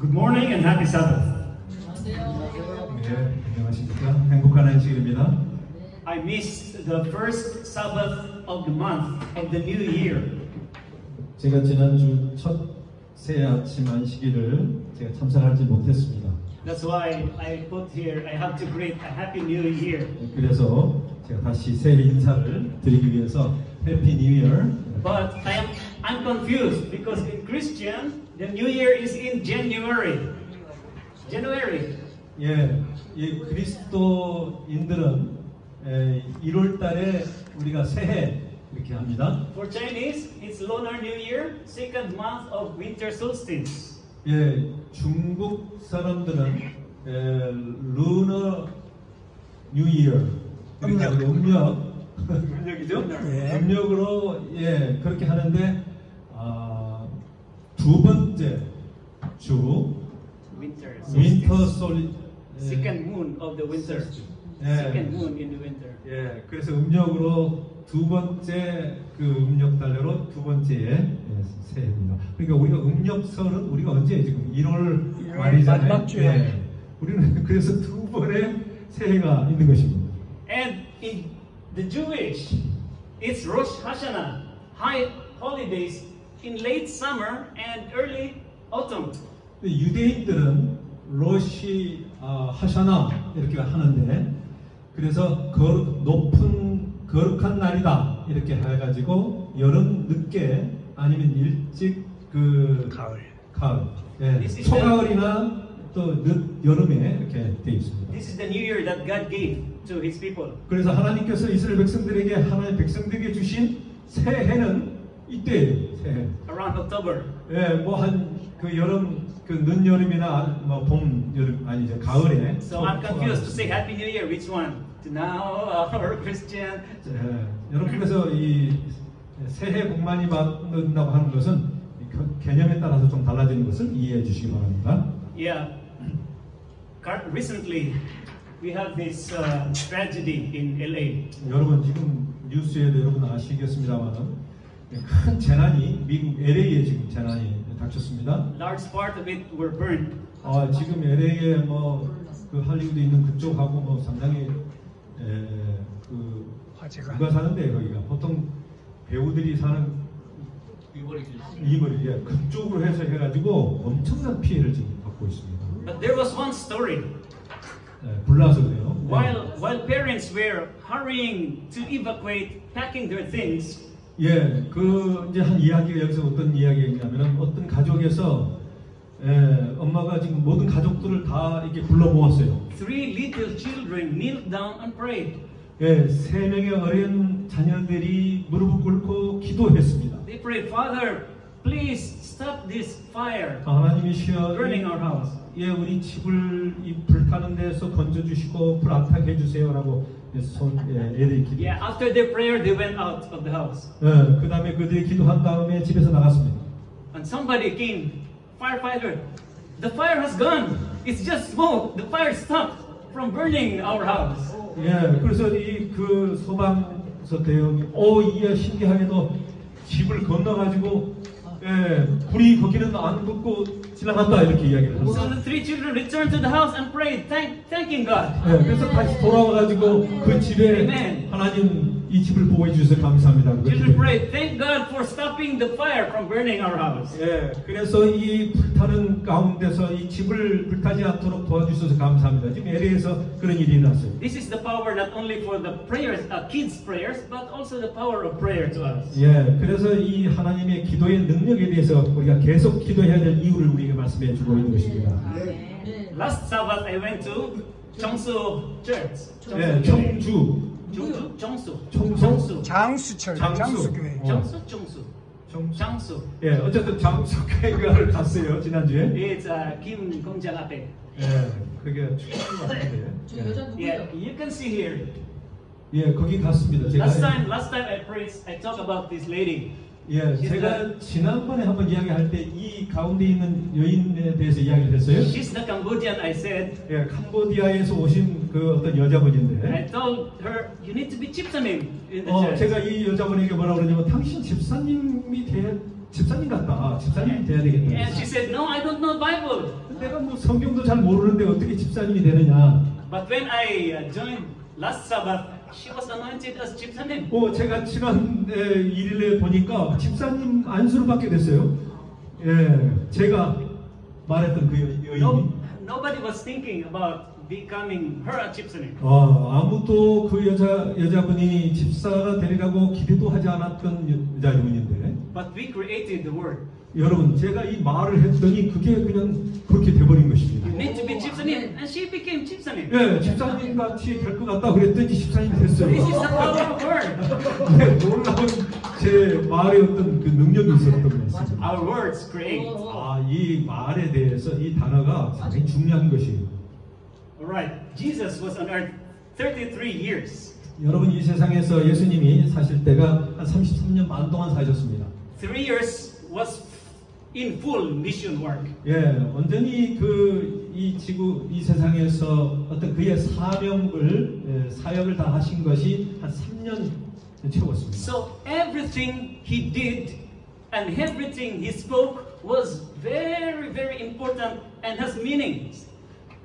Good morning and happy Sabbath. 네, 안녕하십니까. 행복한 안식일입니다. I missed the first Sabbath of the month of the new year. 제가 지난주 첫 새 아침 안식일을 제가 참석하지 못했습니다. That's why I put here, I have to greet a happy new year. 그래서 제가 다시 새해 인사를 드리기 위해서 해피 뉴 이어. But I'm confused because in Christian, the new year is in January. January. 예, 이 그리스도인들은 1월 달에 우리가 새해 이렇게 합니다. For Chinese, it's Lunar New Year, second month of winter solstice. 예, 중국 사람들은 루너 뉴 이어 음력이죠? 예. 음력으로 예 그렇게 하는데 두 번째 주 Winter 윈터 solstice. 솔리 Second moon of the winter. 예. Second moon in the winter. 예, 그래서 음력으로 두 번째 그 음력 달래로 두 번째의 새해입니다. 그러니까 우리가 음력설은 우리가 언제 지금 1월 말이잖아요. 마지막 주에. 예. 우리는 그래서 두 번의 새해가 있는 것입니다. And in the Jewish, it's Rosh Hashanah, high holidays in late summer and early autumn. 유대인들은 로시 하샤나 이렇게 하는데 그래서 거룩한 날이다 이렇게 해가지고 여름 늦게 아니면 일찍 그 가을 예, 초가을이나 또 늦 여름에 이렇게 돼 있습니다. This is the new year that God gave to His people. 그래서 하나님께서 이스라엘 백성들에게 하나님 백성들에게 주신 새해는 이때예요. 새해. Around October. 예, 뭐 한 그 여름 그 늦여름이나 뭐 봄 여름 아니죠 가을에. So I'm confused to say Happy New Year. Which one? To now or Christian? 예, 여러분께서 이 새해 복 많이 받는다고 하는 것은 개념에 따라서 좀 달라지는 것을 이해해 주시기 바랍니다. Yeah. Recently, we have this tragedy in LA. 여러분 지금 뉴스에도 여러분 아시겠습니다만은 큰 재난이 미국 LA에 지금 재난이 닥쳤습니다. Large part of it were burned. 지금 LA에 뭐 그 할리우드 있는 그쪽하고 뭐 상당히 그 누가 사는데 거기가 보통 배우들이 사는 이거리 그쪽으로 해서 해가지고 엄청난 피해를 지금 받고 있습니다. But there was one story. 불나서 그래요. While parents were hurrying to evacuate, packing their things. 예, 그 이제 한 이야기가 여기서 어떤 이야기냐면은 어떤 가족에서 엄마가 지금 모든 가족들을 다 이렇게 불러 모았어요. 3 little children knelt down and prayed. 예, 3명의 어린 자녀들이 무릎을 꿇고 기도했습니다. They prayed, Father, please stop this fire 하나님이시여, burning our house. 예, 우리 집을 이 불타는 데서 건져 주시고 불 안 타게 해주세요라고 애들이 기도. Yeah, after their prayer, they went out of the house. 그 다음에 그들이 기도한 다음에 집에서 나갔습니다. And somebody came, firefighter. The fire has gone. It's just smoke. The fire stopped from burning our house. 예, 그래서 이 그 소방서 대원이 이야 신기하게도 집을 건너가지고 불이 거기는 안 붙고 지나갔다 이렇게 이야기를 So 했어요. the 3 children returned to the house and prayed, thanking God. 그래서 다시 돌아와가지고 그 집에 Amen. 하나님 이 집을 보호해 주셔서 감사합니다. Children prayed, thank God for stopping the fire from burning our house. 예, 그래서 이 불타는 가운데서 이 집을 불타지 않도록 도와주셔서 감사합니다. 지금 LA에서 그런 일이 일어났어요. This is the power not only for the prayers, kids' prayers, but also the power of prayer to us. 예, 그래서 이 하나님의 기도의 능력에 대해서 우리가 계속 기도해야 될 이유를 우리에게 말씀해 주고 있는 것입니다. Last Sabbath I went to Cheongsu Church. 예, 청주. Cheongsu. 장수철, 장수교회. Cheongsu. 예, 어쨌든 장수교회를 갔어요 지난주에. It's Kim 공장 앞에. 예, 그게 축구인 것 같은데. Yeah, you can see here. 예, 거기 갔습니다. 제가. Last time I preached, I talked about this lady. 예, 제가 지난번에 한번 이야기할 때 이 가운데 있는 여인에 대해서 이야기를 했어요. She's the Cambodian, I said. 예, 캄보디아에서 오신 그 어떤 여자분인데. I told her, you need to be 집사님 in the church. 제가 이 여자분에게 뭐라고 그러냐면 당신 집사님이 집사님 같다. 집사님이 돼야 되겠다. And she said, no, I don't know Bible. 내가 뭐 성경도 잘 모르는데 어떻게 집사님이 되느냐. But when I joined last Sabbath, she was anointed as 집사님. 제가 지난 일일에 보니까 집사님 안수를 받게 됐어요. 예, 제가 말했던 그 여인이. Nobody was thinking about becoming her a 집사님. 아무도 그 여자분이 집사가 되리라고 기대도 하지 않았던 여자분인데. But we created the word. 여러분, 제가 이 말을 했더니 그게 그냥 그렇게 돼버린 것입니다. You need to be 집사님, and she became 집사님. 예, 집사님 같이 될 것 같다 그랬더니 집사님이 됐어요. This is the power of word. 네, 놀라운 제 말의 어떤 그 능력이 있었던 것입니다. Our words create. 이 말에 대해서 이 단어가 상당히 중요한 것이에요. Alright, Jesus was on earth 33 years. 여러분, 이 세상에서 예수님이 사실 때가 한 33년 반 동안 사셨습니다. 3 years was in full mission work. 예, 완전히 이 세상에서 어떤 그의 사역을 다 하신 것이 한 3년 채웠습니다. So everything he did and everything he spoke was very, very important and has meanings.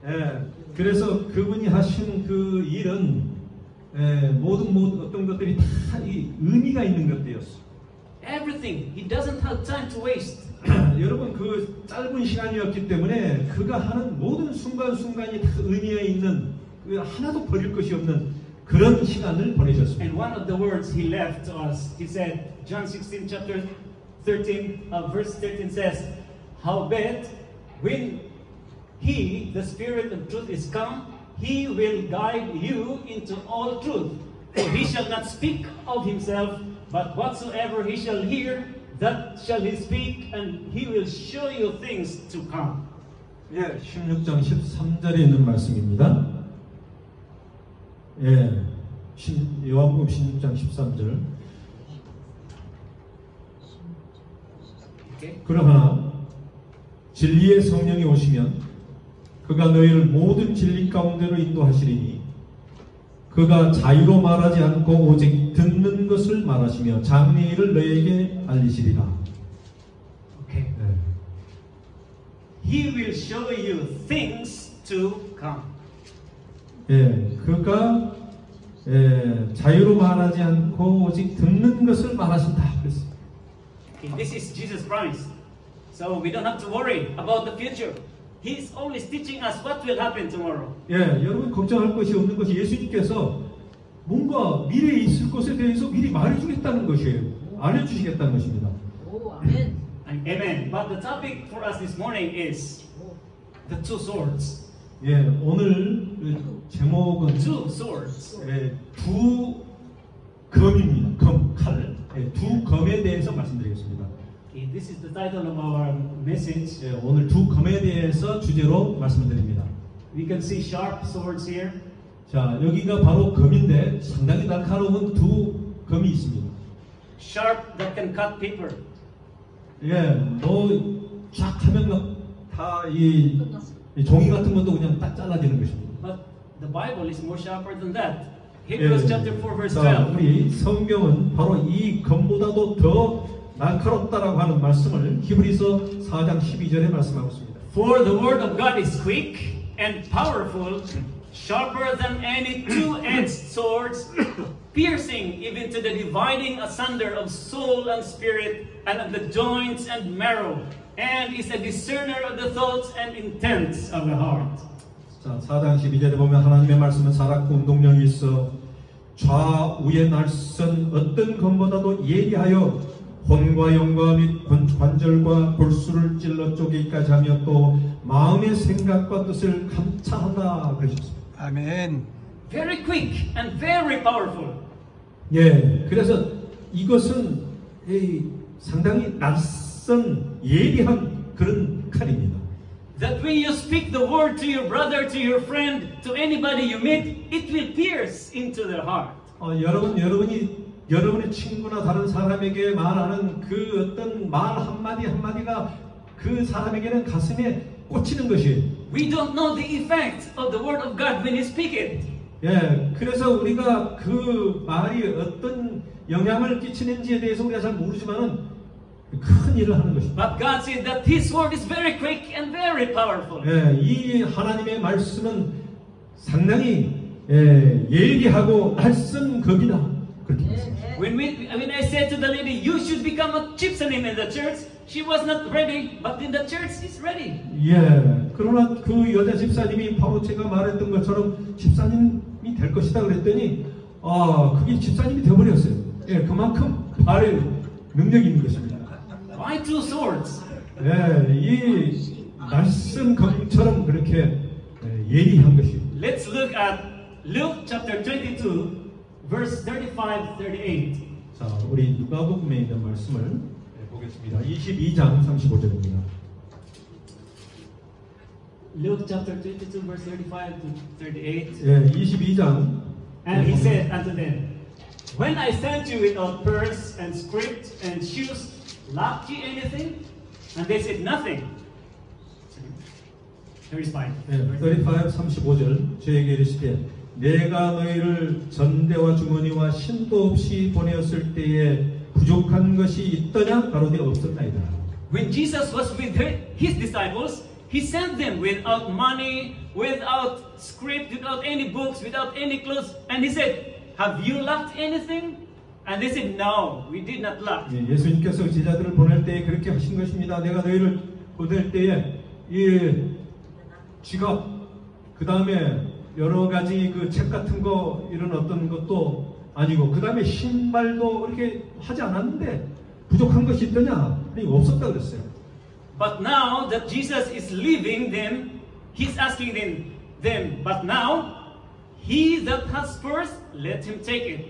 예, 그래서 그분이 하신 그 일은 모든 어떤 것들이 다 이 의미가 있는 것들이었어요. Everything. He doesn't have time to waste. 여러분, 그 짧은 시간이었기 때문에 그가 하는 모든 순간순간이 다 의미가 있는, 하나도 버릴 것이 없는 그런 시간을 보내셨습니다. And one of the words he left to us, he said, John 16 chapter 13, verse 13 says, howbeit when he, the Spirit of truth, is come, he will guide you into all truth. For he shall not speak of himself, but whatsoever he shall hear, that shall he speak, and he will show you things to come. 예, 16장 13절에 있는 말씀입니다. 예, 요한복음 16장 13절. Okay. 그러나 진리의 성령이 오시면 그가 너희를 모든 진리 가운데로 인도하시리니 그가 자유로 말하지 않고 오직 듣는 것을 말하시며 장래일을 너희에게 알리시리라. Okay. 네. He will show you things to come. 예, 그가 자유로 말하지 않고 오직 듣는 것을 말하신다. 그랬어요. Okay, this is Jesus' promise. So we don't have to worry about the future. He's always teaching us what will happen tomorrow. 예, 여러분 걱정할 것이 없는 것이 예수님께서 뭔가 미래에 있을 것에 대해서 미리 말해주겠다는 것이에요. 알려주시겠다는 것입니다. 오, 아멘. Amen. But the topic for us this morning is the two swords. 예, 오늘 제목은 Two swords. 두 검입니다. 칼. 두 검에 대해서 말씀드리겠습니다. Okay, this is the title of our message. 예, 오늘 두 검에 대해서 주제로 말씀을 드립니다. We can see sharp swords here. 자, 여기가 바로 검인데 상당히 날카로운 두 검이 있습니다. Sharp that can cut paper. 예, 쫙 하면 다이 종이 같은 것도 그냥 딱 잘라지는 것입니다. But the Bible is more sharper than that. Hebrews 예, chapter 4 verse 자, 12. 우리 성경은 바로 이 검보다도 더 날카롭다라고 하는 말씀을 히브리서 4장 12절에 말씀하고 있습니다. For the word of God is quick and powerful, sharper than any two-edged swords, piercing even to the dividing asunder of soul and spirit, and of the joints and marrow, and is a discerner of the thoughts and intents of the heart. 자, 4장 12절에 보면 하나님의 말씀은 살았고 운동력이 있어 좌우에 날선 어떤 검보다도 예리하여 혼과 영과 및 관절과 골수를 찔러 쪼개기까지 하며 또 마음의 생각과 뜻을 감찰한다 그러셨습니다. 아멘. Very quick and very powerful. 예, 그래서 이것은 상당히 낯선 예리한 그런 칼입니다. That when you speak the word to your brother, to your friend, to anybody you meet, it will pierce into their heart. 여러분의 친구나 다른 사람에게 말하는 그 어떤 말 한마디 한마디가 그 사람에게는 가슴에 꽂히는 것이에요. We don't know the effect of the word of God when you speak it. 예, 그래서 우리가 그 말이 어떤 영향을 끼치는지에 대해서 우리가 잘 모르지만은 큰 일을 하는 것입니다. But God said that His word is very quick and very powerful. 예, 이 하나님의 말씀은 상당히 예리하고 날선 겁이다. 그렇게 말씀하십니다. When I said to the lady, you should become a gypsynim in the church, she was not ready, but in the church is ready. 예, 그러나 그 여자 집사님이 바로 제가 말했던 것처럼 집사님이 될 것이다 그랬더니 그게 집사님이 되어버렸어요. 예, 그만큼 발에 능력이 있는 것입니다. Why two swords? 예, 이 날선 검처럼 그렇게 예리한 것입니다. Let's look at Luke chapter 22, verse 35, 38. 자, 우리 누가복음에 있는 말씀을 보겠습니다. 22장 35절입니다. Luke chapter 22, verse 35 to 38. 예, 22장. And he said unto them, when I sent you without purse and script and shoes, lacked ye anything? And they said, nothing. 35. 예, 35, 35절 저에게 이르시되 내가 너희를 전대와 주머니와 신도 없이 보내었을 때에 부족한 것이 있더냐? 가로되 없었나이다. When Jesus was with his disciples, he sent them without money, without script, without any books, without any clothes. And he said, have you lacked anything? And they said, no, we did not lack. 예, 예수님께서 제자들을 보낼 때에 그렇게 하신 것입니다. 내가 너희를 보낼 때에 이 지갑, 그 다음에 여러 가지 그 책 같은 거 이런 어떤 것도 아니고 그 다음에 신발도 이렇게 하지 않았는데 부족한 것이 있더냐? 아니 없었다 그랬어요. But now that Jesus is leaving them, he's asking them, but now he that has purse, let him take it.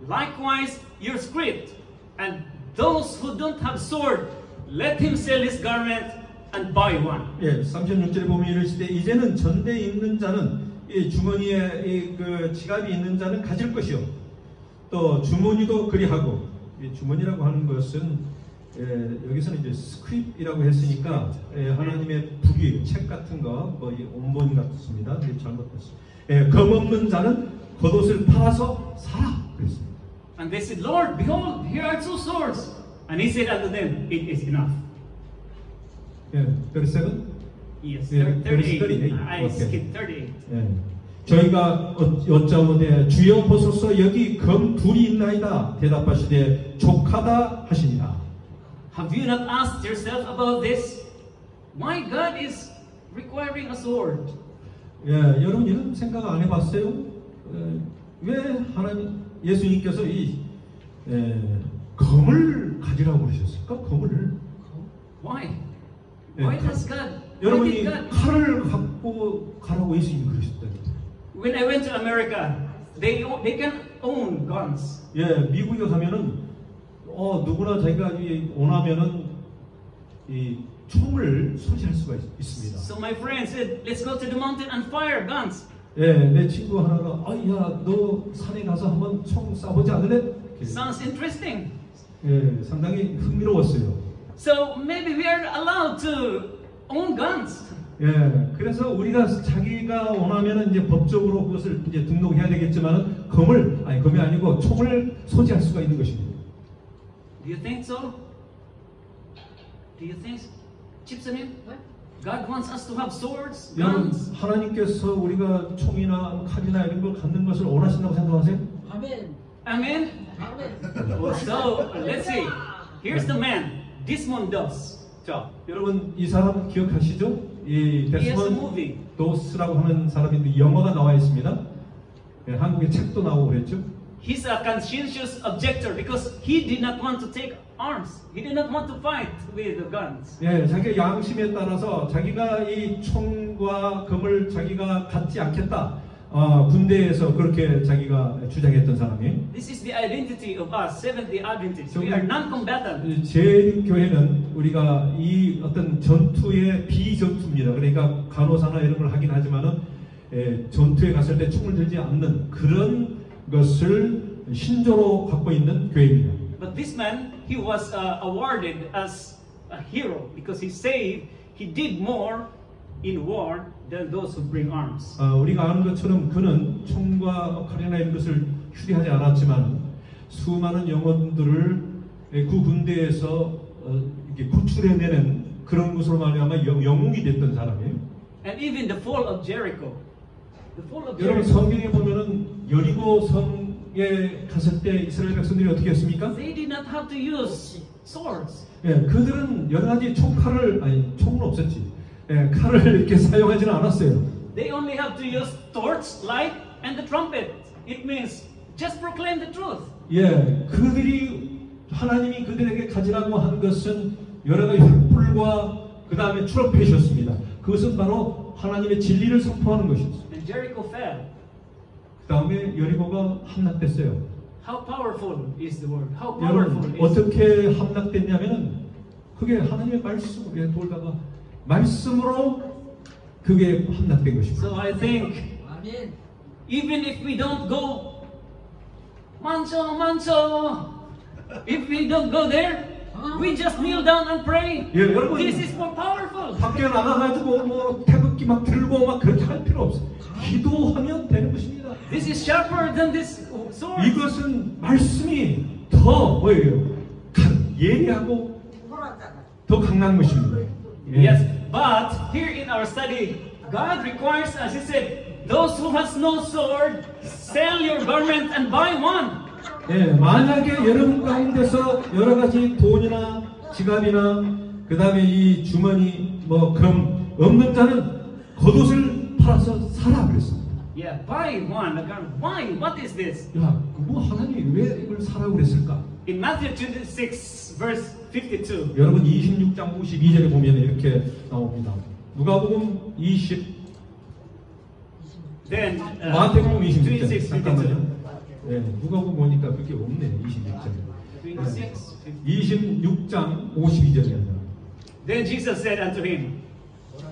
Likewise your script, and those who don't have sword, let him sell his garment and buy one. 예, 36절에 보면 이르시되 이제는 전대에 있는 자는 이 주머니에 그 지갑이 있는 자는 가질 것이요 또 주머니도 그리하고 이 주머니라고 하는 것은 여기서는 이제 스크립이라고 했으니까 하나님의 북이 책 같은 거 뭐 온본 같습니다. 잘못됐어요. 검 없는 자는 겉옷을 팔아서 사라 그랬습니다. And they said, Lord, behold, here are two swords. And he said unto them, it is enough. 예, 37? Yes, 예, 38. I 오케이. skipped 38. 예. 저희가 여짜오되 주여 보소서 여기 검 둘이 있나이다 대답하시되 족하다 하시니라. Have you not asked yourself about this? Why God is requiring a sword? 예, 여러분 이런 생각 안 해봤어요? 왜 하나님 예수님께서 이 검을 가지라고 그러셨을까? 검을. Why? 예, Why does God? Why 여러분이 did God? 칼을 갖고 가라고 예수님이 그러셨다. When I went to America, they can own guns. 예, 미국에 가면은 누구나 자기가 원하면은 이 총을 소지할 수가 있습니다. So my friend said, let's go to the mountain and fire guns. 예, 내 친구 하나가 야, 너 산에 가서 한번 총 쏴보지 않을래? Sounds interesting. 예, 상당히 흥미로웠어요. So maybe we are allowed to own guns. 예, 그래서 우리가 자기가 원하면은 이제 법적으로 그것을 이제 등록해야 되겠지만은 검이 아니고 총을 소지할 수가 있는 것입니다. Do you think so? Do you think, Chipsanim? God wants us to have swords, 여러분, guns. 하나님께서 우리가 총이나 칼이나 이런 걸 갖는 것을 원하신다고 생각하세요? 아멘. Amen. 아멘. So let's see. Here's the man, Desmond Doss. 자, 여러분 이 사람 기억하시죠? 이 He has a 데스먼드 movie. 도스라고 하는 사람인데 영화가 나와 있습니다. 예, 한국에 책도 나오고 그랬죠. He's a conscientious objector because he did not want to take arms. He did not want to fight with the guns. 예, 자기의 양심에 따라서 자기가 이 총과 검을 자기가 갖지 않겠다. 군대에서 그렇게 자기가 주장했던 사람이. This is the identity of us, Seventh-day Adventists. We are non-combatant. 제1교회는 우리가 이 어떤 전투의 비전투입니다. 그러니까 간호사나 이런 걸 하긴 하지만은 전투에 갔을 때 총을 들지 않는 그런 것을 신조로 갖고 있는 교회입니다. But this man, he was awarded as a hero because he saved, he did more in war than those who bring arms. 우리가 아는 것처럼 그는 총과 칼이나 이런 것을 휴대하지 않았지만 수많은 영혼들을 그 군대에서 이렇게 구출해내는 그런 것으로 말미암아 영웅이 됐던 사람이에요. And even the fall of Jericho. The fall of 여러분 Jericho. 성경에 보면은 여리고 성에 갔을 때 이스라엘 백성들이 어떻게 했습니까? They did not have to use swords. 예, 그들은 여러 가지 총은 없었지. 예, 칼을 이렇게 사용하지는 않았어요. They only have to use torch, light, and the trumpet. It means just proclaim the truth. 예, 하나님이 그들에게 가지라고 한 것은 여러 가지 횃불과 그 다음에 트럼펫이었습니다. 그것은 바로 하나님의 진리를 선포하는 것이었어요. And Jericho fell. 그 다음에 여리고가 함락됐어요. How powerful is the word? How powerful 여러분 is 어떻게 함락됐냐면은 그게 하나님의 말씀으로 돌다가 말씀으로 그게 함락된 것입니다. So I think 아멘. even if we don't go manso, if we don't go there, we just kneel down and pray. 예, 여러분 This is more powerful. 밖에 나가가지고 뭐 태극기 막 들고 막 그렇게 할 필요 없어. 기도하면 되는 것입니다. This is sharper than this sword. 이것은 말씀이 더 뭐예요? 예리하고 더 강한 것입니다. 예. Yes, but here in our study, God requires us. He said, "Those who has no sword, sell your garment and buy one." 예, 만약에 여러분 가운데서 여러 가지 돈이나 지갑이나 그 다음에 이 주머니 뭐 그런 없는 자는 겉옷을 팔아서 사라 그랬습니다. Yeah, buy one. A garment. Why? What is this? 야, 뭐 하나님이 왜 이걸 사라고 그랬을까? In Matthew 26, verse 52. 여러분 26장 52절에 보면 이렇게 나옵니다. 누가복음 20 Then 마태복음 26장 26, 52. 잠깐만요. 네, 누가복음 보니까 그게 없네 26장. 26, 26장 52절이야. Then Jesus said unto him,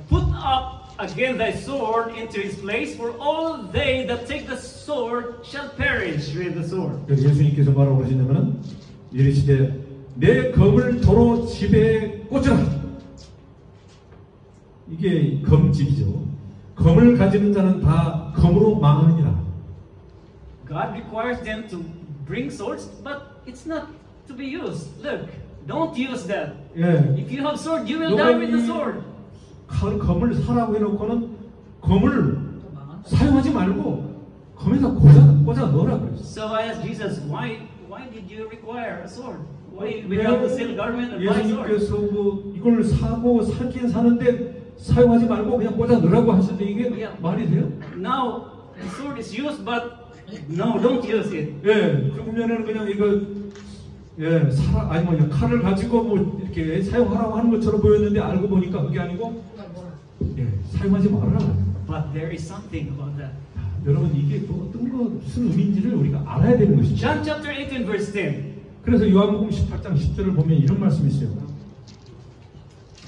"Put up again thy sword into his place, for all they that take the sword shall perish with the sword." 예수님께서 뭐라고 그러시냐면은 이르시되 내 검을 도로 집에 꽂으라. 이게 검집이죠. 검을 가지는 자는 다 검으로 망하느니라. God requires them to bring swords, but it's not to be used. Look, don't use that. 예. If you have sword, you will die with the sword. 검을 사라고 해놓고는 검을 사용하지 말고 검에다 꽂아 넣으라 그랬어. So I asked Jesus, why did you require a sword? Why we have to sell garment and buy sword? 예수님께서 뭐 이걸 사긴 사는데 사용하지 말고 그냥 꽂아 넣으라고 하시는데 이게 말이 돼요? Now the sword is used, but no, don't use it. 예, 그러면은 그냥 이거 아니 뭐 칼을 가지고 뭐 이렇게 사용하라고 하는 것처럼 보였는데 알고 보니까 그게 아니고 사용하지 말아라. But there is something about that. 여러분 이게 뭐 어떤 거 무슨 의미인지를 우리가 알아야 되는 것이죠. John chapter 18 verse 10. 그래서 요한복음 18장 10절을 보면 이런 말씀이 있어요.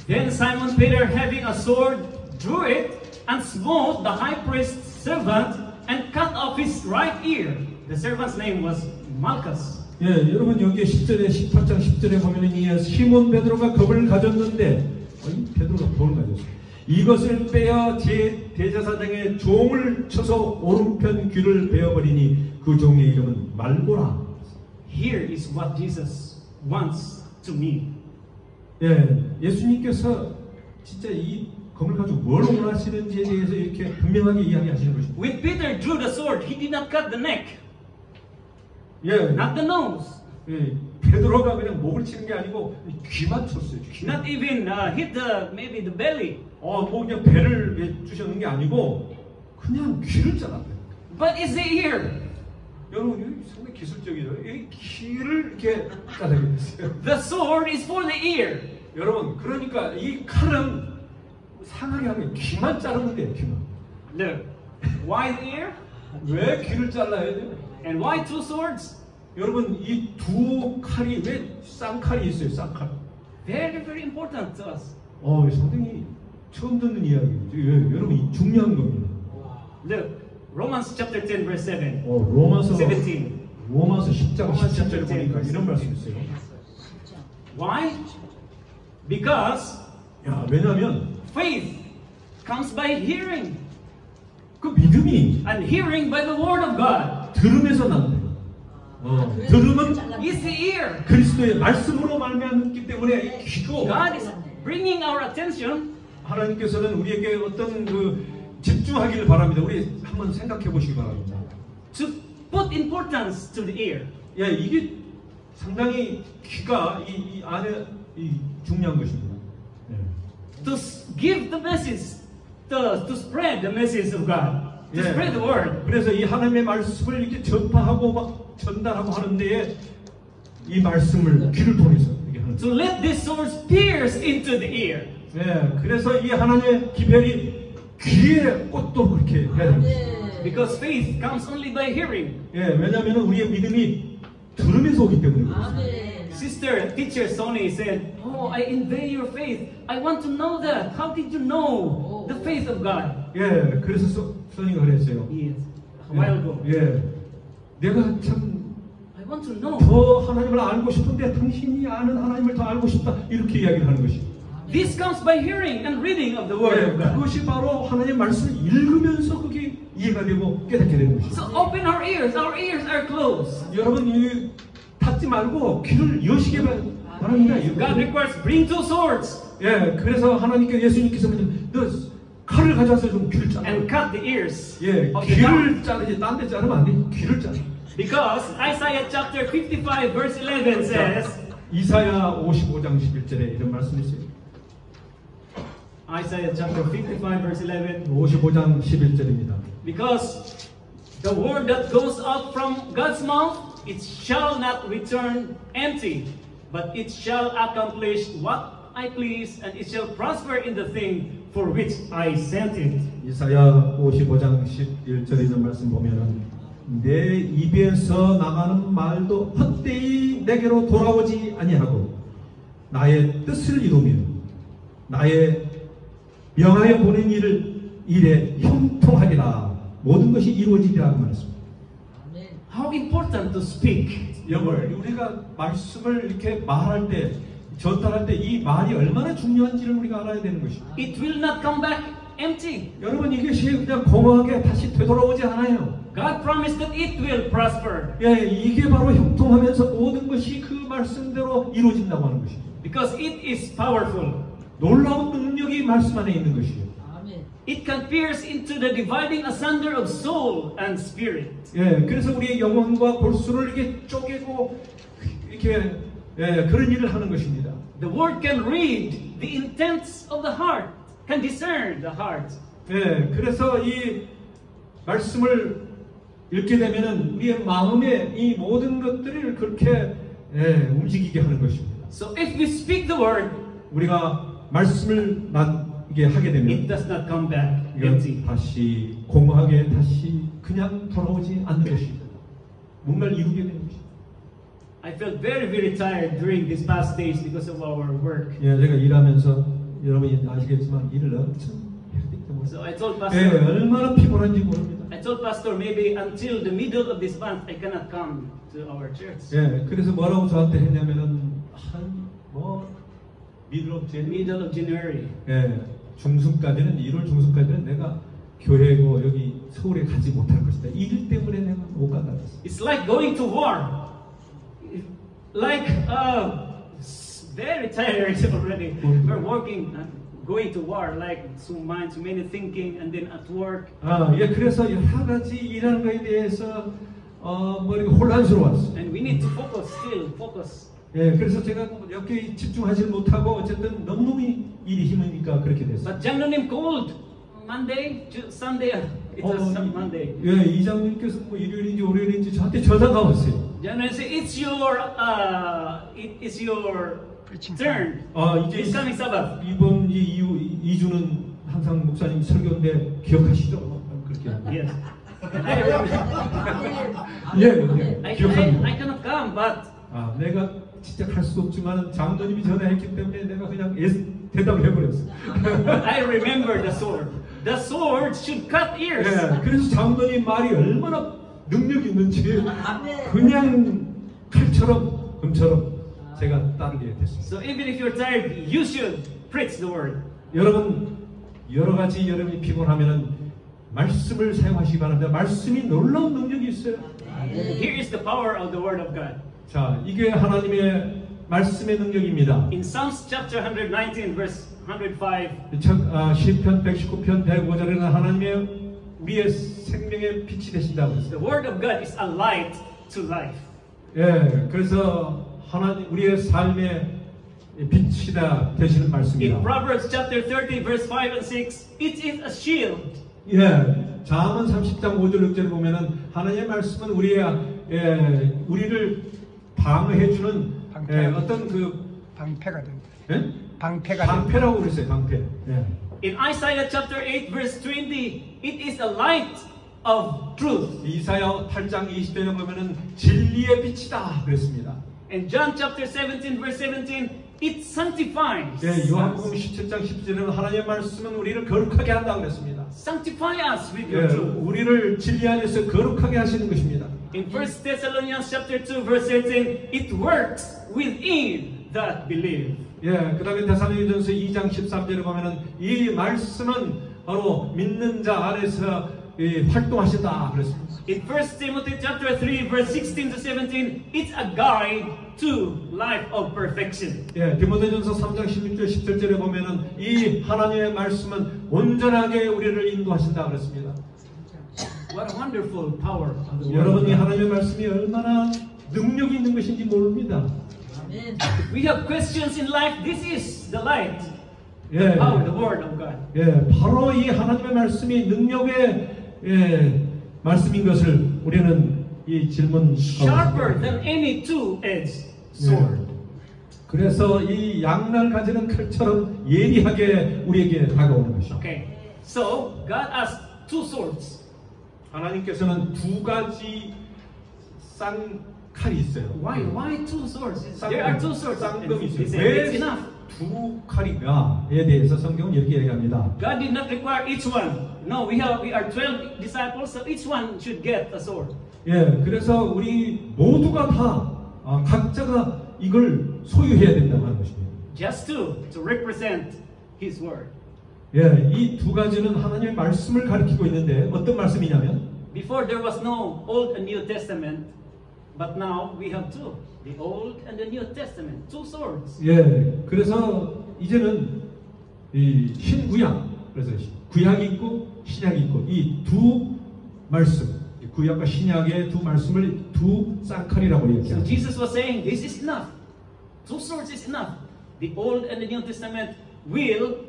Then Simon Peter, having a sword, drew it and smote the high priest's servant and cut off his right ear. The servant's name was Malchus. 예, 여러분 여기 10절에 18장 10절에 보면은 이 시몬 베드로가 검을 가졌는데 베드로가 검을 가졌어. 이것을 빼어 제 대제사장의 종을 쳐서 오른편 귀를 베어버리니 그 종의 이름은 말고라. Here is what Jesus wants to mean. 예, 예수님께서 진짜 이 검을 가지고 뭘 원하시는지에 대해서 이렇게 분명하게 이야기하시는 것입니다. When Peter drew the sword, he did not cut the neck, 예, not the nose, 예, 베드로가 그냥 목을 치는 게 아니고 귀만 쳤어요. 귀. not even hit maybe the belly. 뭐 그냥 배를 주셨는 게 아니고 그냥 귀를 잘랐어요. But it's the ear. 여러분 이거 상당히 기술적이죠. 이 귀를 이렇게 자르게 됐어요. The sword is for the ear. 여러분 그러니까 이 칼은 상하게 하면 귀만 자르면 돼요. 귀만. Look, why the ear? 왜 귀를 잘라야 돼요? And why two swords? 여러분 이 두 칼이 왜 쌍칼이 있어요? 쌍칼. Very, very important to us. 상당히 처음 듣는 이야기죠. 여러분 이 중요한 겁니다. Look, Romans chapter 10 verse 7. 로마서 17. 로마서 10장 로마서 17절에 보니까 이런 말씀이 있어요. Why? Because 왜냐하면 faith comes by hearing, 그 믿음이 and hearing by the word of God. 들음에서 난대요. 들음은 is the ear. 그리스도의 말씀으로 말미암았기 때문에 귀고 God is bringing our attention 하나님께서는 우리에게 어떤 그 집중하기를 바랍니다. 우리 한번 생각해 보시기 바랍니다. to put importance to the ear. 예, 이게 상당히 귀가 이 안에 중요한 것입니다. 예. To give the message, to spread the message of God, to 예. spread the word. 그래서 이 하나님의 말씀을 이렇게 전파하고 막 전달하고 하는 데에 이 말씀을 귀를 통해서 이렇게 하는 To let these swords pierce into the ear. 예, 그래서 이 하나님의 기별이 귀에 꽂도록 그렇게 해야 됩니다. Because faith comes only by hearing. 예, 왜냐하면 우리의 믿음이 들으면서 오기 때문에 그렇습니다. Sister, teacher Sonny said, "Oh, I envy your faith. I want to know that. How did you know the faith of God?" 예, 그래서 선이가 그랬어요. Yes, a while ago. 예, 내가 참 I want to know. 더 하나님을 알고 싶은데 당신이 아는 하나님을 더 알고 싶다 이렇게 이야기를 하는 것이. This comes by hearing and reading of the Word 예, of God. 그것이 바로 하나님의 말씀을 읽으면서 그게 이해가 되고 깨닫게 되는 것이죠. So open our ears. Our ears are closed. 여러분 이 닫지 말고 귀를 여시게 바랍니다. God requires bring two swords 예, 그래서 하나님께 예수님께서 너 칼을 가져와서 좀 귀를 잘라. and cut the ears 예, of the cow. 귀를 자르지 딴 데 자르면 안 돼. 귀를 자르. Because Isaiah chapter 55 verse 11 says, 이사야 55장 11절에 이런 말씀이 있어요. Isaiah chapter 55 verse 11, 55장 11절입니다. because the word that goes out from God's mouth, it shall not return empty, but it shall accomplish what I please, and it shall prosper in the thing for which I sent it. 이사야 55장 11절에 있는 말씀 보면은 내 입에서 나가는 말도 헛되이 내게로 돌아오지 아니하고 나의 뜻을 이루며 나의 명하여 보낸 일에 형통하리라. 모든 것이 이루어지리라 말했습니다. How important to speak the word. 우리가 말씀을 이렇게 말할 때 전달할 때 이 말이 얼마나 중요한지를 우리가 알아야 되는 것입니다. It will not come back empty. 여러분 이것이 그냥 공허하게 다시 되돌아오지 않아요. God promised that it will prosper. 예, 이게 바로 형통하면서 모든 것이 그 말씀대로 이루어진다고 하는 것이죠. Because it is powerful. 놀라운 능력이 말씀 안에 있는 것이에요. It can pierce into the dividing asunder of soul and spirit. 예, 그래서 우리의 영혼과 골수를 이렇게 쪼개고 이렇게 그런 일을 하는 것입니다. The word can read the intents of the heart, can discern the heart. 예, 그래서 이 말씀을 읽게 되면은 우리의 마음에 이 모든 것들을 그렇게 움직이게 하는 것입니다. So if we speak the word, 우리가 말씀을 이게 하게 it 되면 does not come back 이건 empty. 다시 공허하게 다시 그냥 돌아오지 않는 것입니다. 뭔가를 이루게 되는 것입니다. I felt very, very tired during these past days because of our work. 예, 제가 일하면서 여러분이 아시겠지만 일을 엄청 해야 되기 때문에 So I told 예, Pastor, 얼마나 피곤한지 모릅니다. I told Pastor maybe until the middle of this month I cannot come to our church. 예, 그래서 뭐라고 저한테 했냐면은 middle Middle of January. 예, 중순까지는 1월 중순까지는 내가 교회고 여기 서울에 가지 못할 것이다. 이 일 때문에 내가 못 간다 그랬어. It's like going to war. Like very tired already. We're working, going to war. Like so many thinking, and then at work. 아, 예, 그래서 여러 가지 일하는 것에 대해서 이렇게 혼란스러웠어. And we need to focus, still focus. 예, 그래서 제가 여기 집중하지 못하고 어쨌든 너무너무 일이 힘드니까 그렇게 됐어요. But 장로님 called Monday, Sunday. It was Monday. 예, 이장님께서 뭐 일요일인지 월요일인지 저한테 전화가 왔어요. 장로님 said, "It's your turn. 이제 It's coming Sabbath." 이번 2주는 항상 목사님 설교인데 기억하시죠? 그렇게. Yes. I remember. 예, 기억합니다. I cannot come, but 아, 내가 진짜 갈 수 없지만 장로님이 전화했기 때문에 내가 그냥 대답을 해버렸어. I remember the sword. The sword should cut ears. 예, 그래서 장로님 말이 얼마나 능력이 있는지 그냥 칼처럼 금처럼 제가 따르게 됐습니다. So even if you're tired, you should preach the word. 여러분 여러 가지 여러분이 피곤하면은 말씀을 사용하시기 바랍니다. 말씀이 놀라운 능력이 있어요. Here is the power of the Word of God. 자, 이게 하나님의 말씀의 능력입니다. In Psalms chapter 119, verse 105, 시편 119편 105절에는 하나님의 우리의 생명의 빛이 되신다고 했어요. the Word of God is a light to life. 예, 그래서 하나님 우리의 삶의 빛이다 되시는 말씀입니다. In Proverbs chapter 30, verse 5 and 6, it is a shield. 예, 잠언 30장 5절 6절을 보면은 하나님의 말씀은 우리를 방어해주는 어떤 그 방패가 된다. 예? 방패가 된다. 방패라고 그랬어요. 방패. 예. In Isaiah chapter 8, verse 20, it is a light of truth. 이사야 8장 20절에 보면은 진리의 빛이다 그랬습니다. In John chapter 17, verse 17, it sanctifies. 예, 요한복음 17장 10절에는 하나님의 말씀은 우리를 거룩하게 한다 그랬습니다. Sanctify us with 예, your truth. 우리를 진리 안에서 거룩하게 하시는 것입니다. In 1 Thessalonians chapter 2, verse 13, it works within that believe. 예, 그 다음에 데살로니가전서 2장 13절에 보면은 이 말씀은 바로 믿는 자 안에서 활동하신다 그랬습니다. In 1 Timothy chapter 3, verse 16 to 17, it's a guide to life of perfection. 예, 디모데전서 3장 16절 17절에 보면은 이 하나님의 말씀은 온전하게 우리를 인도하신다 그랬습니다. What a wonderful power of the Word. 여러분이 하나님의 말씀이 얼마나 능력이 있는 것인지 모릅니다. Amen. If we have questions in life, this is the light, 예, the power, the Word of God. 예, 바로 이 하나님의 말씀이 능력의 말씀인 것을 우리는 이 질문 Sharper than any two-edged sword. 그래서 이 양날 가지는 칼처럼 예리하게 우리에게 다가오는 것이죠. Okay, so God has two swords. 하나님께서는 두 가지 쌍칼이 있어요. Why two swords? There are two swords. 쌍검이 He 있어요. said, 왜 it's enough. 두 칼이냐에 대해서 성경은 이렇게 얘기합니다. God did not require each one. No, we are 12 disciples, so each one should get a sword. 예, 그래서 우리 모두가 다 각자가 이걸 소유해야 된다고 하는 것입니다. Just two to represent His word. 예, 이 두 가지는 하나님의 말씀을 가리키고 있는데 어떤 말씀이냐면 Before there was no Old and New Testament, but now we have two. The Old and the New Testament. Two swords. 예, 그래서 이제는 이 신구약, 그래서 구약이 있고 신약이 있고 이 두 말씀, 구약과 신약의 두 말씀을 두 쌍칼이라고 So 얘기합니다. Jesus was saying, this is enough. Two swords is enough. The Old and the New Testament will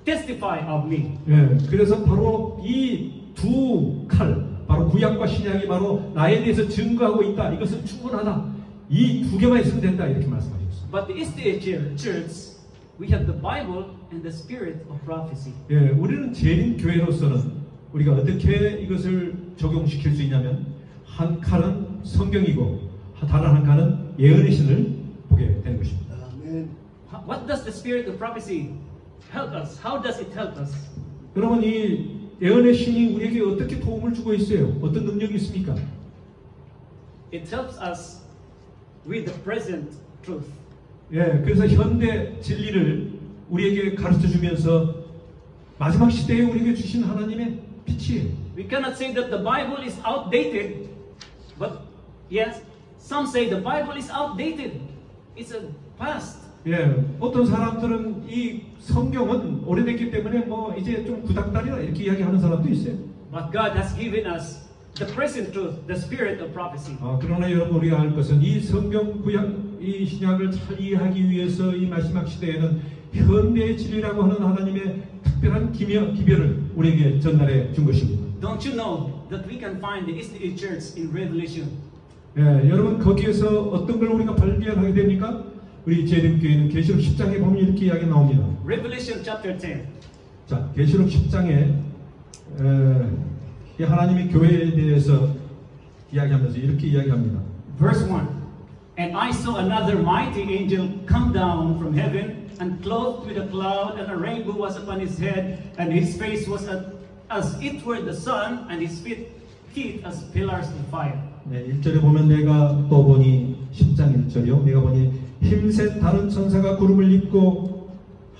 testify of me. 예, 그래서 바로 이 두 칼, 바로 구약과 신약이 바로 나에 대해서 증거하고 있다. 이것은 충분하다. 이 두 개만 있으면 된다. 이렇게 말씀하셨습니다. But the SDA church, we have the Bible and the spirit of prophecy. 예, 우리는 재림 교회로서는 우리가 어떻게 이것을 적용시킬 수 있냐면 한 칼은 성경이고 다른 한 칼은 예언의 신을 보게 되는 것입니다. What does the spirit of prophecy help us? How does it help us? 여러분 이 예언의 신이 우리에게 어떻게 도움을 주고 있어요? 어떤 능력이 있습니까? It helps us with the present truth. 예, 그래서 현대 진리를 우리에게 가르쳐 주면서 마지막 시대에 우리에게 주신 하나님의 빛이에요. We cannot say that the Bible is outdated, but yes, some say the Bible is outdated. It's a past. 예, 어떤 사람들은 이 성경은 오래됐기 때문에 뭐 이제 좀 구닥다리다 이렇게 이야기하는 사람도 있어요. But God has given us the present truth, the spirit of prophecy. 그러나 여러분 우리가 알 것은 이 성경 구약 이 신약을 잘 이해하기 위해서 이 마지막 시대에는 현대의 진리라고 하는 하나님의 특별한 기별을 우리에게 전달해 준 것입니다. Don't you know that we can find the SDA church in Revelation? 예, 여러분 거기에서 어떤 걸 우리가 발견하게 됩니까? 우리 재림교회는 계시록 10장에 보면 이렇게 이야기 나옵니다. Revelation chapter 10. 자, 계시록 10장에 이 하나님의 교회에 대해서 이야기하면서 이렇게 이야기합니다. Verse 1. And I saw another mighty angel come down from heaven, and clothed with a cloud, and a rainbow was upon his head, and his face was as it were the sun, and his feet as pillars of fire. 네, 1절에 보면 내가 또 보니 10장 1절이요. 내가 보니 힘센 다른 천사가 구름을 입고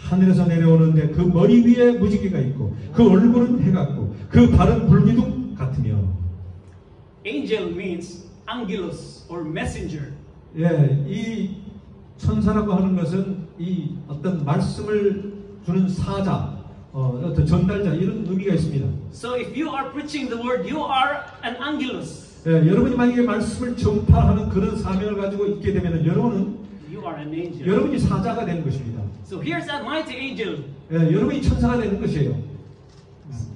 하늘에서 내려오는데 그 머리 위에 무지개가 있고 그 얼굴은 해 같고 그 발은 불기둥 같으며. Angel means angelos or messenger. 예, 이 천사라고 하는 것은 이 어떤 말씀을 주는 사자, 어떤 전달자 이런 의미가 있습니다. So if you are preaching the word, you are an angelos. 예, 여러분이 만약에 말씀을 전파하는 그런 사명을 가지고 있게 되면 여러분은 You are an angel. 여러분이 사자가 되는 것입니다. So here's that mighty angel. 예, 여러분이 천사가 되는 것이에요.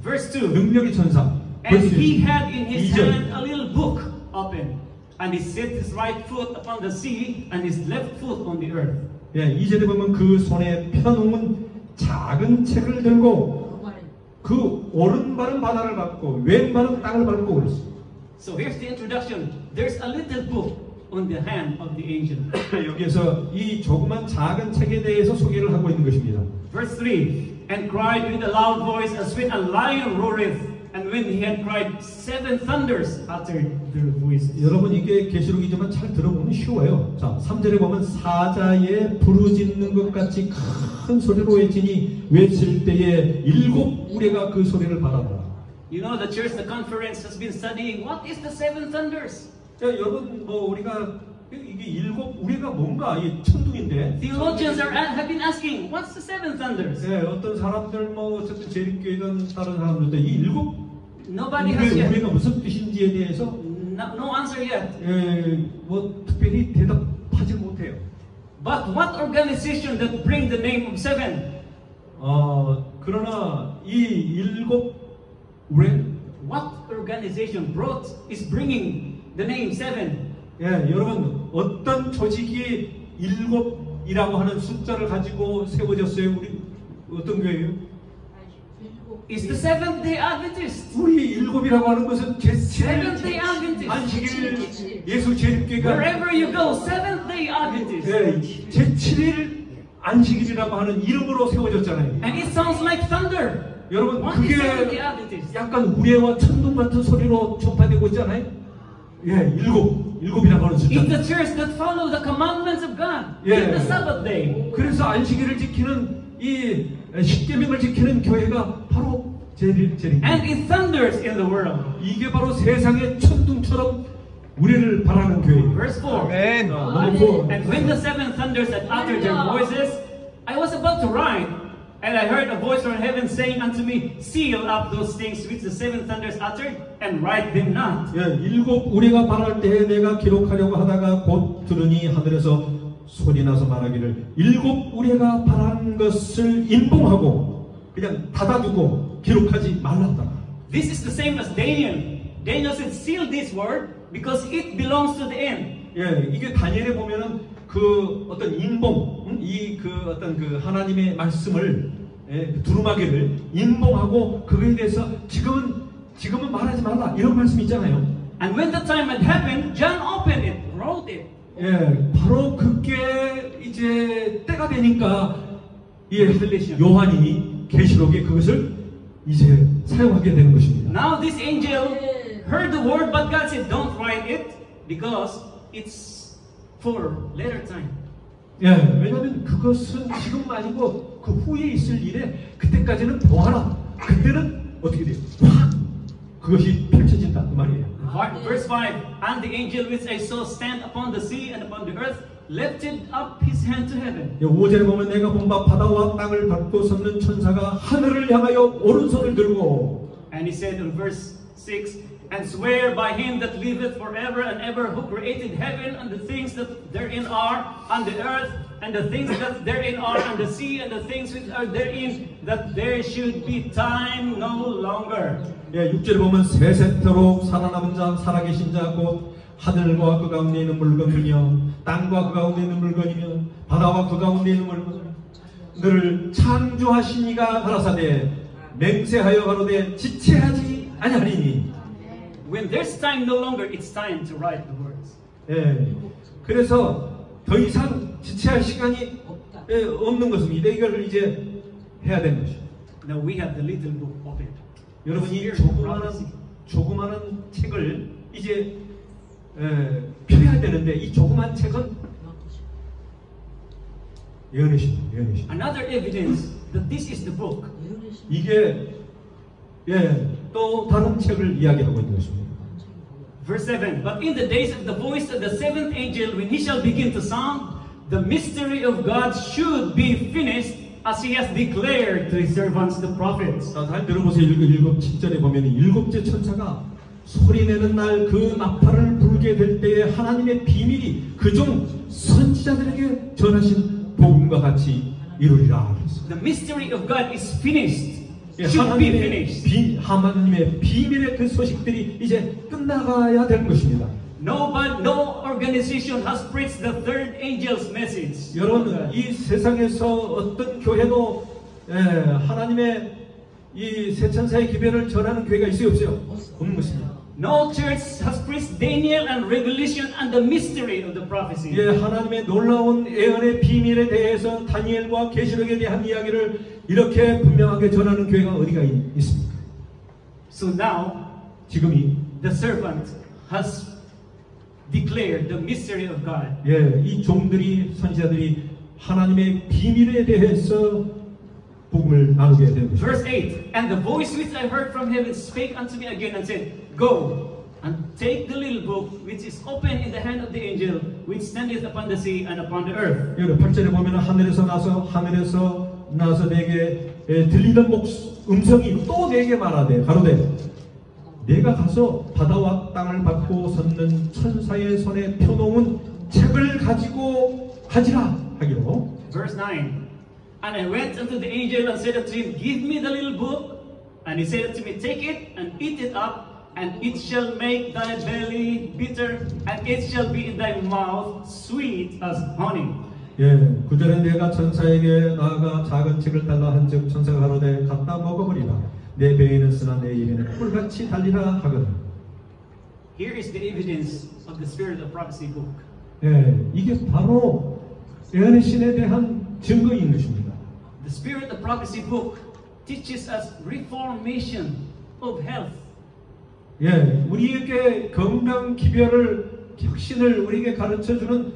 Verse 2. 능력의 천사. And he had in his 2절. hand a little book open, and he set his right foot upon the sea, and his left foot on the earth. 예, 2절에 보면 그 손에 펴놓은 작은 책을 들고 그 오른발은 바다를 밟고 왼발은 땅을 밟고 그랬어요. So here's the introduction. There's a little book on the hand of the angel. 여기에서 이 조그만 작은 책에 대해서 소개를 하고 있는 것입니다. Verse 3. And cried with a loud voice as when a lion roareth, and when he had cried, 7 thunders uttered their voices. 여러분 이게 계시록이지만 잘 들어보면 쉬워요. 자, 3절에 보면 사자의 부르짖는 것 같이 큰 소리로 외치니 외칠 때에 7 우레가 그 소리를 받아더라. You know, the church, the conference has been studying what is the 7 thunders. 자, 여러분 뭐 우리가 이게 7 우레가 뭔가 이 천둥인데. Theologians have been asking, what's the 7 thunders? 네, 어떤 사람들 뭐 어쨌든 재림교회든 다른 사람들도 이 7 Nobody has yet. 우레가 무슨 뜻인지에 대해서 No answer yet. 뭐 특별히 대답하지 못해요. But what organization that bring the name of 7? 그러나 이 7 우레 What organization is bringing the name 7? 예, 여러분 어떤 조직이 7이라고 하는 숫자를 가지고 세워졌어요? 우리 어떤 교회예요? It's the Seventh Day Adventist. 우리 7이라고 하는 것은 Seventh Day Adventist. 안식일 예수 재림교회가 Wherever you go, Seventh Day Adventist. 예, 제7일 안식일이라고 하는 이름으로 세워졌잖아요. And it sounds like thunder. 여러분 What is Seventh 그게 Day Adventist? 약간 우레와 천둥 같은 소리로 전파되고 있잖아요. 예, 7이라고 하는 숫자. It's the church that follow the commandments of God. Yeah. In the Sabbath day. 그래서 안식일을 지키는 이 십계명을 지키는 교회가 바로 재림. And it thunders in the world. 이게 바로 세상의 천둥처럼 우리를 바라는 교회예요. Verse 4. 아멘. And when the 7 thunders had uttered their voices, I was about to write, and I heard a voice from heaven saying unto me, seal up those things which the 7 thunders uttered, and write them not. 예, 7 우리가 바랄 때에 내가 기록하려고 하다가 곧 들으니 하늘에서 소리나서 말하기를 7 우리가 바란 것을 인봉하고 그냥 닫아두고 기록하지 말라 하더라. This is the same as Daniel. Daniel said, seal this word because it belongs to the end. 예, 이게 다니엘에 보면은 그 어떤 인봉, 이 그 어떤 그 하나님의 말씀을 그 두루마기를 인봉하고 그거에 대해서 지금은 말하지 말라 이런 말씀이 있잖아요. And when the time had happened, John opened it, wrote it. 예, 바로 그게 이제 때가 되니까 요한이 계시록에 그것을 이제 사용하게 되는 것입니다. Now this angel heard the word, but God said, don't write it because it's for later time. 예, 왜냐하면 그것은 지금 아니고 그 후에 있을 일에 그때까지는 보아라. 그때는 어떻게 돼요? 확 그것이 펼쳐진다 그 말이에요. Verse 5. And the angel which I saw stand upon the sea and upon the earth lifted up his hand to heaven. 5절에 보면 내가 본 바 바다와 땅을 밟고 섰는 천사가 하늘을 향하여 오른손을 들고 And he said in verse 6, and swear by him that liveth forever and ever, who created heaven and the things that therein are, and the earth and the things that therein are, and the sea and the things which are therein, that there should be time no longer. 예, 6절에 보면 세세토록 살아남은 자 살아계신 자 곧 하늘과 그 가운데 있는 물건이며 땅과 그 가운데 있는 물건이며 바다와 그 가운데 있는 물건 너를 창조하신 이가 가라사대 맹세하여 가로되 지체하지 아니하리니. When there's time no longer, it's time to write the words. 예, 그래서 더 이상 지체할 시간이 없는 것입니다. 이걸 이제 해야 되는 것이죠. Now we have the little book open. 여러분이 조그마한 책을 이제 펴야 되는데 이 조그만 책은 예언이십니다. 예언이십니다. Another evidence that this is the book. 이게 또 다른 책을 이야기하고 있는 것입니다. Verse 7. But in the days of the voice of the seventh angel, when he shall begin to sound, the mystery of God should be finished, as he has declared to his servants the prophets. 자, 잘 들어보세요. 7절에 보면 일곱째 천사가 소리내는 날 그 나팔을 불게 될 때에 하나님의 비밀이 그중 선지자들에게 전하신 복음과 같이 이루리라. The mystery of God is finished. 예, Should be finished. 하나님의 비밀의 그 소식들이 이제 끝나가야 되는 것입니다. No organization has preached the third angel's message. 여러분, 이 세상에서 어떤 교회도 하나님의 이 세 천사의 기별을 전하는 교회가 있어요, 없어요? 없는 것입니다. No church has preached Daniel and Revelation and the mystery of the prophecy. 예, 하나님의 놀라운 예언의 비밀에 대해서 다니엘과 계시록에 대한 이야기를 이렇게 분명하게 전하는 교회가 어디가 있습니까? So now, 지금이 the servant has declared the mystery of God. 예, 이 종들이 선지자들이 하나님의 비밀에 대해서 복음을 나누게 됩니다. Verse 8. And the voice which I heard from heaven spake unto me again and said, Go and take the little book which is open in the hand of the angel which standeth upon the sea and upon the earth. 여러분 8절에 보면 하늘에서 나서 내게 들리던 음성이 또 내게 말하되 가로되 내가 가서 바다와 땅을 받고 섰는 천사의 손에 펴놓은 책을 가지고 가지라 하기로. Verse 9. And I went unto the angel and said unto him, Give me the little book. And he said unto me, Take it and eat it up, and it shall make thy belly bitter, and it shall be in thy mouth sweet as honey. 예, 9절에 내가 천사에게 나아가 작은 책을 달라 한즉 천사가 가로되 갖다 먹어버리라. 내 배에 있는 쓰나 내 입에는 꿀같이 달리라 하거든. Here is the evidence of the spirit of prophecy book. 예, 이게 바로 예언의 신에 대한 증거인 것입니다. The spirit of prophecy book teaches us reformation of health. 예, 우리에게 건강 기별을 혁신을 우리에게 가르쳐주는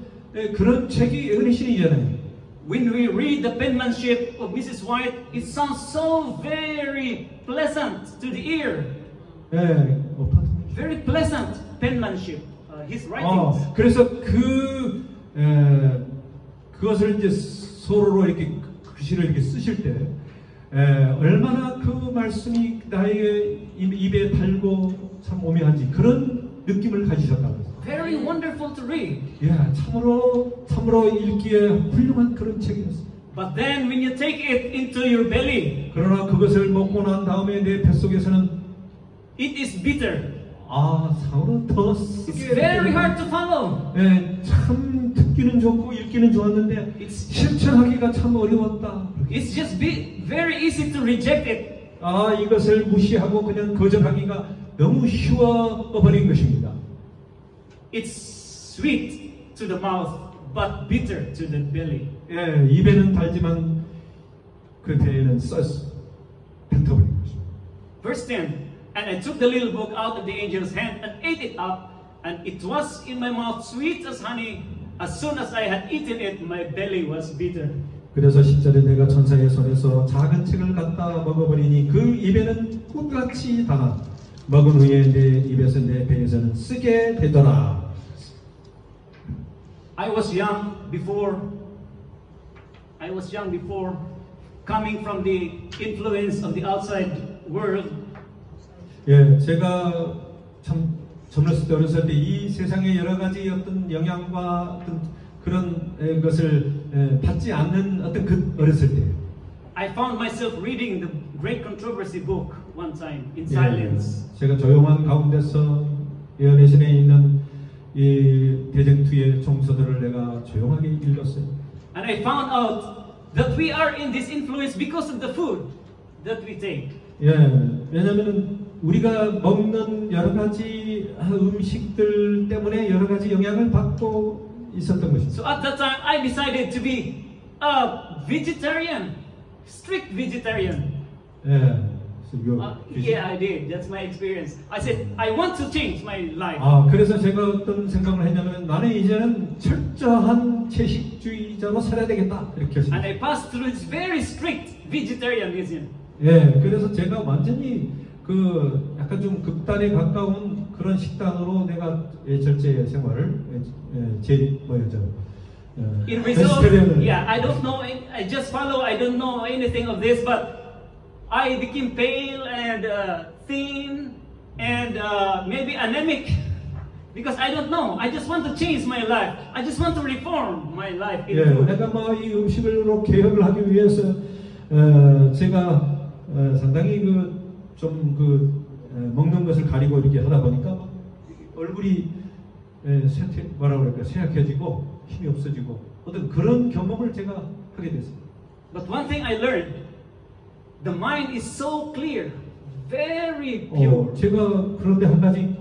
그런 책이 예언의 신이잖아요. When we read the penmanship of Mrs. White, it sounds so very pleasant to the ear. 예, Very pleasant penmanship. His writings. 그래서 그것을 이제 서로로 이렇게 글씨를 이렇게 쓰실 때 얼마나 그 말씀이 나의 입에 달고 참 오묘한지 그런 느낌을 가지셨다고 해서. Very wonderful to read. 예, 참으로 읽기에 훌륭한 그런 책이었어요. But then when you take it into your belly, 그러나 그것을 먹고 난 다음에 내 뱃속에서는 it is bitter. 상으로 더 It's very hard to follow. 예, 참 듣기는 좋고 읽기는 좋았는데 실천하기가 참 어려웠다. It's just very easy to reject it. 이것을 무시하고 그냥 거절하기가 너무 쉬워버린 것입니다. It's sweet to the mouth, but bitter to the belly. 예, 입에는 달지만 그 배에는 써서 뱉어버린 것입니다. Verse 10. And I took the little book out of the angel's hand and ate it up, and it was in my mouth sweet as honey. As soon as I had eaten it, my belly was bitter. 그래서 10절에 내가 천사의 손에서 작은 책을 갖다 먹어버리니 그 입에는 꿀같이 달아 먹은 후에 내 입에서 내 배에서는 쓰게 되더라. I was young before coming from the influence of the outside world. 예, 제가 참 젊었을 때 어렸을 때 이 세상의 여러 가지 어떤 영향과 어떤 그런 것을 받지 않는 어떤 그 어렸을 때. I found myself reading the Great Controversy book one time in silence. 예, 제가 조용한 가운데서 예언의 신에 있는 이 대쟁투의 총서들을 내가 조용하게 읽었어요. And I found out that we are in this influence because of the food that we take. 예, 왜냐하면 우리가 먹는 여러 가지 음식들 때문에 여러 가지 영향을 받고 있었던 것입니다. So at that time, I decided to be a vegetarian, strict vegetarian. 예, Yeah, I did. That's my experience. I said, I want to change my life. 그래서 제가 어떤 생각을 했냐면 나는 이제는 철저한 채식주의자로 살아야 되겠다 이렇게 And 했습니다. I passed through this very strict vegetarianism. 예, 그래서 제가 완전히 그 약간 좀 극단에 가까운 그런 식단으로 내가 절제 생활을 In result, 베지테리언을 yeah, I don't know. I just follow. I don't know anything of this, but I became pale and thin and maybe anemic because I don't know. I just want to change my life. I just want to reform my life. In 예, food. 내가 뭐 이 음식으로 개혁을 하기 위해서 제가 상당히 먹는 것을 가리고 이렇게 하다 보니까 얼굴이 쇠약해지고 힘이 없어지고 어떤 그런 경험을 제가 하게 됐습니다. But one thing I learned, the mind is so clear, very pure. 제가 그런데 한 가지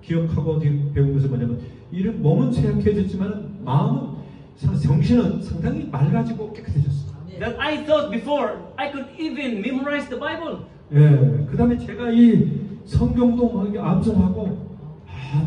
기억하고 배운 것은 뭐냐면 이런 몸은 쇠약해졌지만 마음은 정신은 상당히 맑아지고 깨끗해졌어요. That I thought before I could even memorize the Bible. 예, 그 다음에 제가 이 성경도 막 암송하고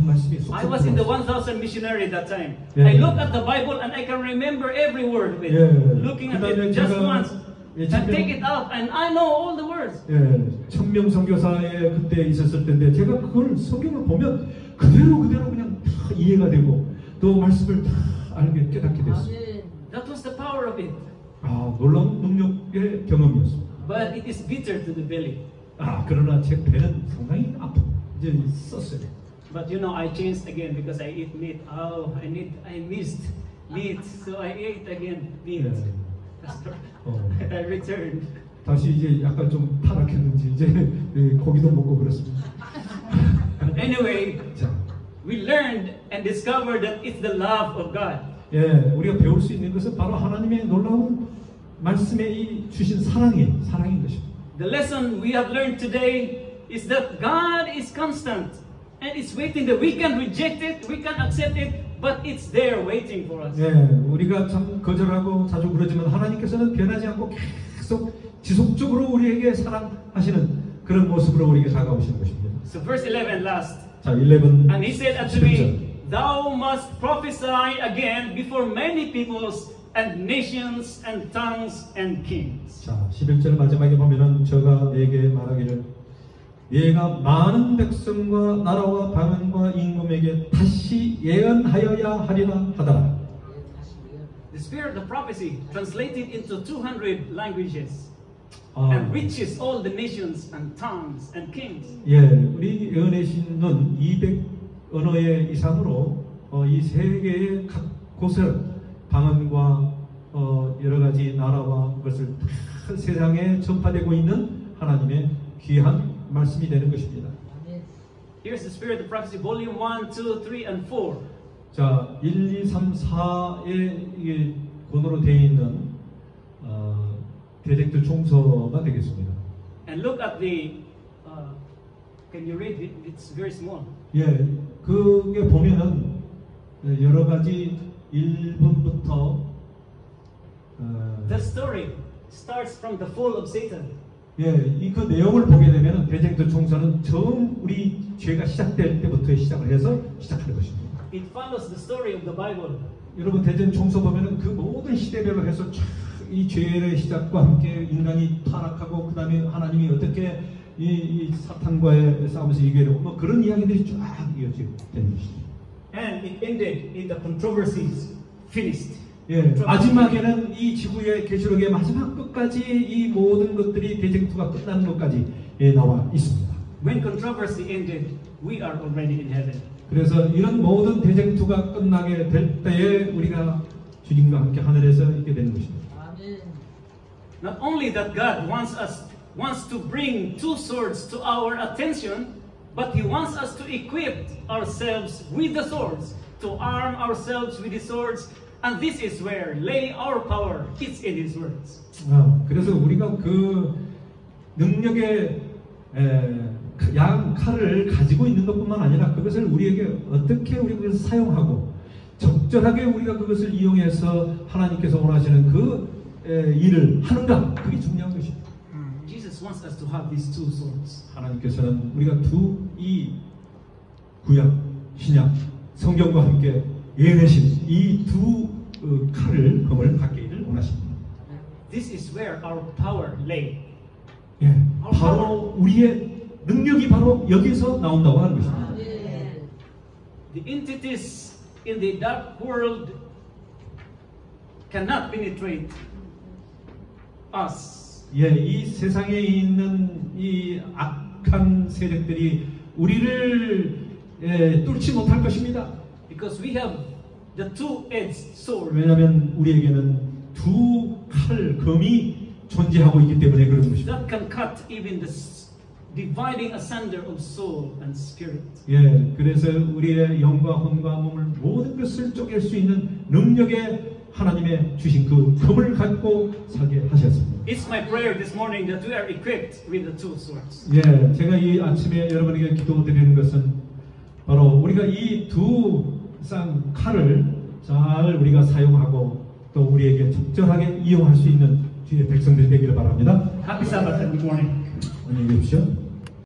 말씀이 쏙쏙 I was in the 들어왔어요. 1000 missionary that time. Yeah. I look at the Bible and I can remember every word of it. Yeah. Looking at 그다음에 it just 제가 once and take it out and I know all the words. 예, 천명 선교사에 그때 있었을 때인데 제가 그걸 성경을 보면 그대로 그냥 다 이해가 되고 또 말씀을 다 알게 깨닫게 됐어요. That was the power of it. 놀라운 능력의 경험이었습니다. But it is bitter to the belly. 그러나 제 배는 상당히 아프 이제 썼어요. But you know, I changed again because I eat meat. I missed meat, so I ate again meat. Yeah. I returned. 다시 이제 약간 좀 타락했는지 이제 고기도 먹고 그랬습니다. But anyway, 자, we learned and discovered that it's the love of God. 예, 우리가 배울 수 있는 것은 바로 하나님의 놀라운 말씀에 이 주신 사랑인 것입니다. The lesson we have learned today is that God is constant and it's waiting that we can reject it, we can accept it, but it's there waiting for us. 예, 우리가 참 거절하고 자주 그러지만 하나님께서는 변하지 않고 계속 지속적으로 우리에게 사랑하시는 그런 모습으로 우리에게 다가오시는 것입니다. So verse 11 last. 자, 11. And he said unto me, Thou must prophesy again before many peoples and nations and tongues and kings. 자, 11절 마지막에 보면은 저가 내게 말하기를 네가 많은 백성과 나라와 방언과 임금에게 다시 예언하여야 하리라 하더라. The spirit of prophecy translated into 200 languages and reaches all the nations and tongues and kings. 예, 우리 예언의 신은 200 언어의 이상으로 이 세계의 각 곳을 방언과 여러 가지 나라와 그것을 다 세상에 전파되고 있는 하나님의 귀한 말씀이 되는 것입니다. Here's the spirit of prophecy, volume 1, 2, 3, and 4. 자, 1, 2, 3, 4의 이게 권으로 되어 있는 대적들 총서가 되겠습니다. And look at the. Can you read it? It's very small. 예, 그게 보면은 여러 가지 1분부터 The story starts from the fall of Satan. 예, 그 내용을 보게 되면은 대적들 총서는 처음 우리 죄가 시작될 때부터 시작을 해서 시작하는 것입니다. It follows the story of the Bible. 여러분 대전 총서 보면은 그 모든 시대별로 해서 이 죄의 시작과 함께 인간이 타락하고 그 다음에 하나님이 어떻게 이 사탄과의 싸움에서 이겨내고 뭐 그런 이야기들이 쫙 이어지게 되는 것입니다. And it ended in the controversies finished. 예, 마지막에는 이 지구의 계시록의 마지막 끝까지 이 모든 것들이 대쟁투가 끝나는 것까지 나와 있습니다. When controversy ended, we are already in heaven. 그래서 이런 모든 대쟁투가 끝나게 될 때에 우리가 주님과 함께 하늘에서 있게 되는 것입니다. Not only that God wants to bring two swords to our attention, but He wants us to equip ourselves with the swords, to arm ourselves with the swords, and this is where lay our power. It's in His words. 그래서 우리가 그 능력의 양 칼을 가지고 있는 것뿐만 아니라 그것을 우리에게 어떻게 우리가 사용하고 적절하게 우리가 그것을 이용해서 하나님께서 원하시는 그 일을 하는가 그게 중요한 것입니다. Jesus Jesus wants us to have these two swords. 하나님께서는 우리가 이 구약, 신약, 성경과 함께 예내신 이 두 금을 갖기를 원하십니다. This is where our power lay. 예, 바로 우리의 능력이 바로 여기서 나온다고 하는 것입니다. The entities in the dark world cannot penetrate us. 예, 이 세상에 있는 이 악한 세력들이 우리를 뚫지 못할 것입니다. Because we have the two-edged sword. 왜냐하면 우리에게는 두 칼, 금이 존재하고 있기 때문에 그런 것입니다. That can cut even the dividing asunder of soul and spirit. 예, 그래서 우리의 영과 혼과 몸을 모든 것을 쪼갤 수 있는 능력에 하나님의 주신 그 금을 갖고 살게 하셨습니다. It's my prayer this morning that we are equipped with the two swords. 예, 제가 이 아침에 여러분에게 기도드리는 것은 바로 우리가 이 두 쌍 칼을 잘 우리가 사용하고 또 우리에게 적절하게 이용할 수 있는 주의 백성들이 되기를 바랍니다. Happy Sabbath and good morning. 안녕히 계십시오.